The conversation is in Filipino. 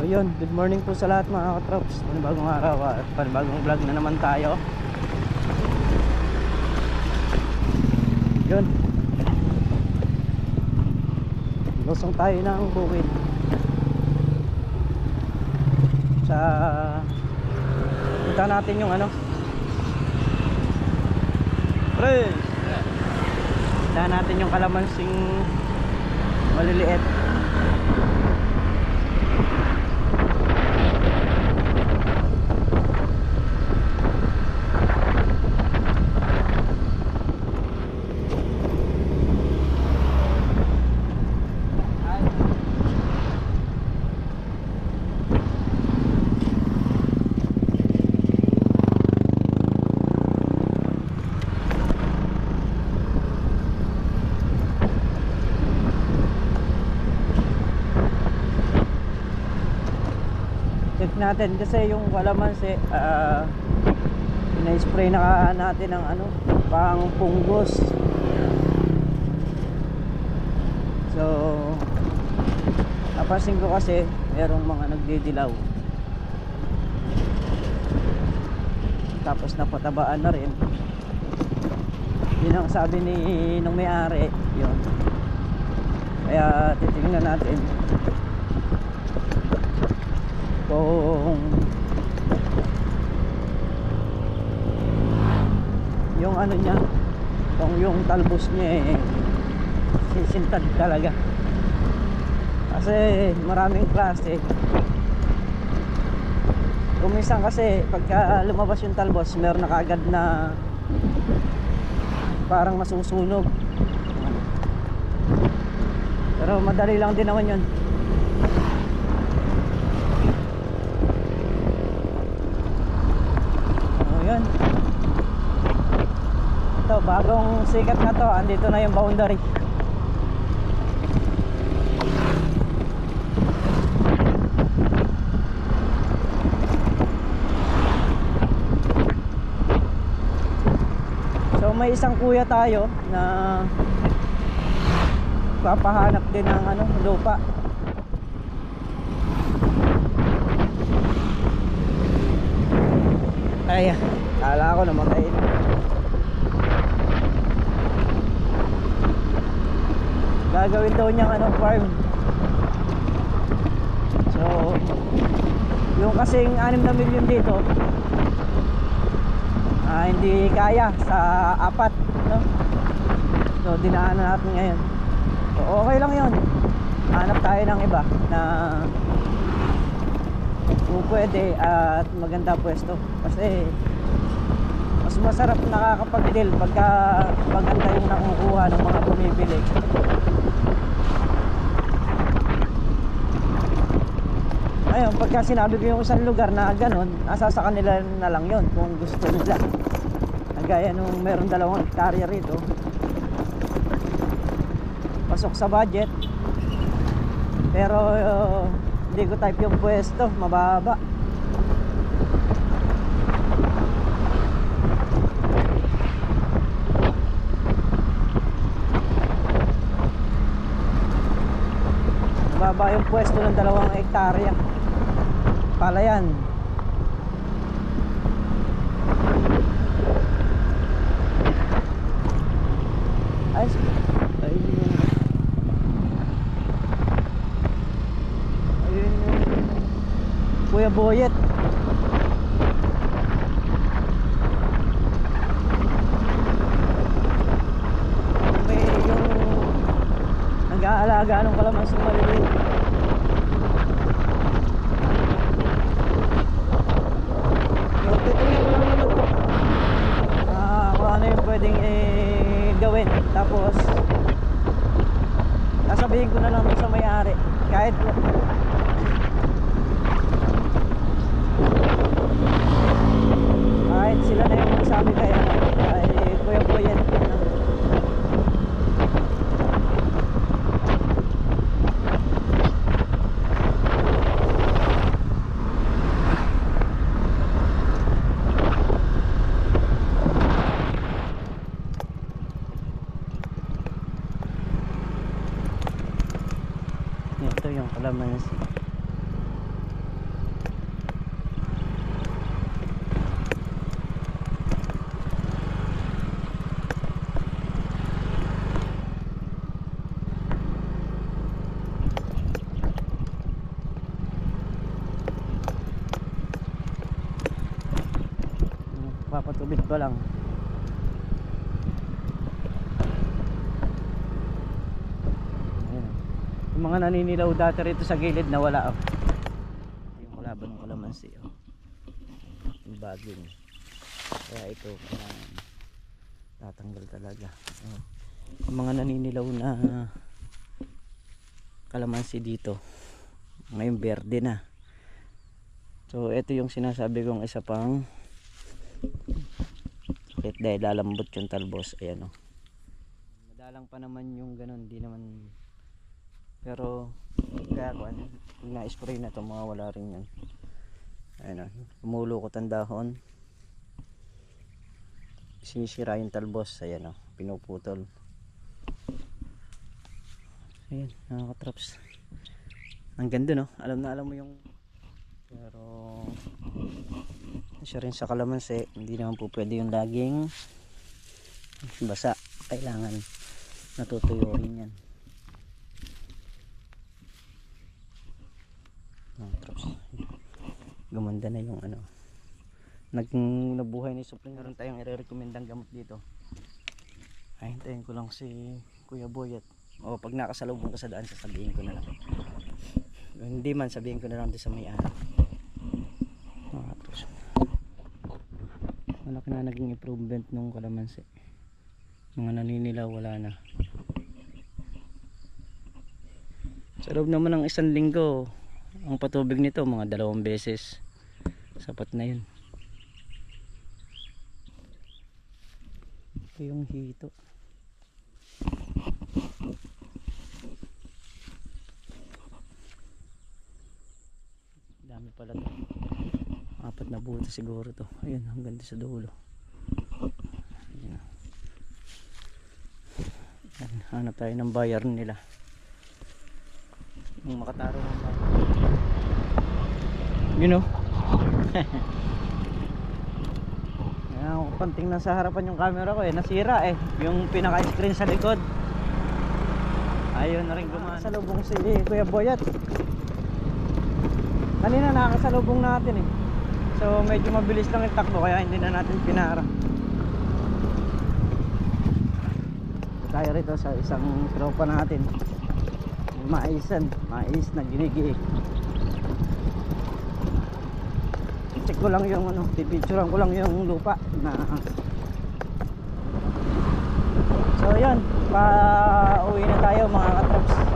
yun, good morning po sa lahat mga katrops. Panibagong araw at panibagong vlog na naman tayo. Yun, lusong tayo ng bukid sa punta natin yung ano pre, punta natin yung kalamansing maliliit. Natin kasi yung kalamansi na-spray na natin ng ano pang punggos, so napansin ko kasi merong mga nagdidilaw, tapos napatabaan na rin. Yun ang sabi ni nung may-ari yun, kaya titingnan natin kung yung ano niya, kung yung talbos niya sisintag talaga, kasi maraming klase. Kung minsan kasi pagka lumabas yung talbos, meron na kaagad na parang masusunog, pero madali lang din naman yun. Ito, bagong sikat na to, andito na yung boundary. So may isang kuya tayo na papahanap din ng ano, lupa. Ay, kala ko namatay na. Gagawin daw niyang ano, farm. So yung kasing 6 na milyon dito, hindi kaya sa 4, no? So dinaanan natin ngayon. So okay lang yun, hanap tayo ng iba na kung pwede at maganda pwesto, kasi mas masarap nakakapag-deal pagka maganda yung nakukuha ng mga bumibili. Ayun, pagka sinabi ko yung isang lugar na ganun, nasa sa kanila na lang yun kung gusto nila. Gaya nung meron 2 hektarya rito, pasok sa budget, pero hindi ko type yung pwesto, mababa. Mababa yung pwesto ng 2 hektarya. Palayan. Ay, ayun yung Kuya Boyet. May yung nag-aalaga ng kalamansing maliliit. Kung ano yung pwedeng gawin, tapos sasabihin ko na lang sa may-ari, kahit sila na yung magsabi kay Kuya Boyet. Ito yung kalamansi. Kakapatubid pa lang. Ayan. Yung mga naninilaw dati rito sa gilid na wala oh. Yung kalaban ng kalamansi oh. Yung baging. Kaya ito tatanggal talaga oh. Yung mga naninilaw na kalamansi dito ngayon berde na. So ito yung sinasabi kong isa pang sakit dahil lalambot yung talbos. Ayan o. Madalang pa naman yung ganun. Di naman. Pero kaya ko pag na-spray na ito mawawala rin yan. Ayan o. Lumulukot ang dahon. Sinisira yung talbos. Ayan o. Pinuputol. Ayan. Nakaka-traps. Ang ganda no. Alam na alam mo yung pero siya rin sa kalamansi hindi naman po pwede yung laging basa, kailangan natutuyo rin yan. Gumanda na yung ano nabuhay ni Supling. Meron tayong i-recommendang gamot dito. Ay hintayin ko lang si Kuya Boy at pag nakasalubong ka sa daan sasabihin ko na lang. Hindi man sabihin ko na lang din sa may-ari. Malaki na naging improvement nung kalamansi. Mga naninilaw wala na. Sa loob naman ng 1 linggo ang patubig nito mga 2 beses. Sapat na yun. Ito yung hito. Dami pala to. 4 na buto siguro to. Ayun, hanggang sa dulo. Ayun. Ayan, hanap tayo ng buyer nila. Yung makataro ng buyer. You know? Ayan, panting na sa harapan yung camera ko nasira yung pinaka-screen sa likod. Ayun na rin gumana. Salubong si Kuya Boyat. Kanina nakakasalubong natin So medyo mabilis lang yung takbo kaya hindi na natin pinara. Tayo rito sa isang tropa natin. Mais na ginigiik. Check ko lang yung pipicturean ko lang yung lupa na. So yan, pa uwi na tayo mga katraps.